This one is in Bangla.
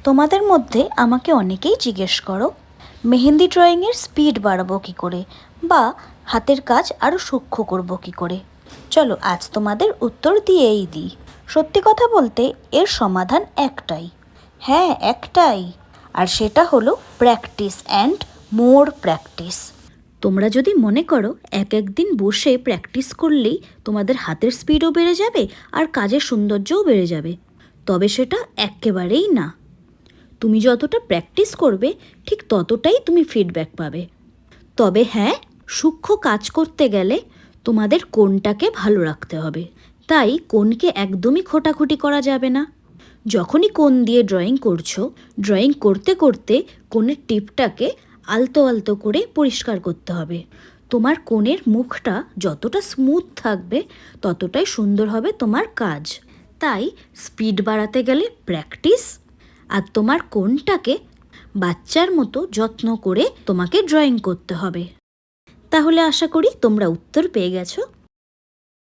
তোমাদের মধ্যে আমাকে অনেকেই জিজ্ঞেস করো মেহেন্দি ড্রয়িংয়ের স্পিড বাড়াবো কী করে, বা হাতের কাজ আরও সূক্ষ্ম করব কী করে। চলো আজ তোমাদের উত্তর দিয়েই দিই। সত্যি কথা বলতে এর সমাধান একটাই, হ্যাঁ একটাই, আর সেটা হলো প্র্যাকটিস অ্যান্ড মোর প্র্যাকটিস। তোমরা যদি মনে করো এক একদিন বসে প্র্যাকটিস করলেই তোমাদের হাতের স্পিডও বেড়ে যাবে আর কাজের সৌন্দর্যও বেড়ে যাবে, তবে সেটা একেবারেই না। তুমি যতটা প্র্যাকটিস করবে ঠিক ততটাই তুমি ফিডব্যাক পাবে। তবে হ্যাঁ, সূক্ষ্ম কাজ করতে গেলে তোমাদের কোণটাকে ভালো রাখতে হবে, তাই কোণকে একদমই খোঁটাখুটি করা যাবে না। যখনই কোণ দিয়ে ড্রয়িং করছো, ড্রয়িং করতে করতে কোণের টিপটাকে আলতো আলতো করে পরিষ্কার করতে হবে। তোমার কোণের মুখটা যতটা স্মুথ থাকবে ততটাই সুন্দর হবে তোমার কাজ। তাই স্পিড বাড়াতে গেলে প্র্যাকটিস, আর তোমার কোণটাকে বাচ্চার মতো যত্ন করে তোমাকে ড্রয়িং করতে হবে। তাহলে আশা করি তোমরা উত্তর পেয়ে গেছো।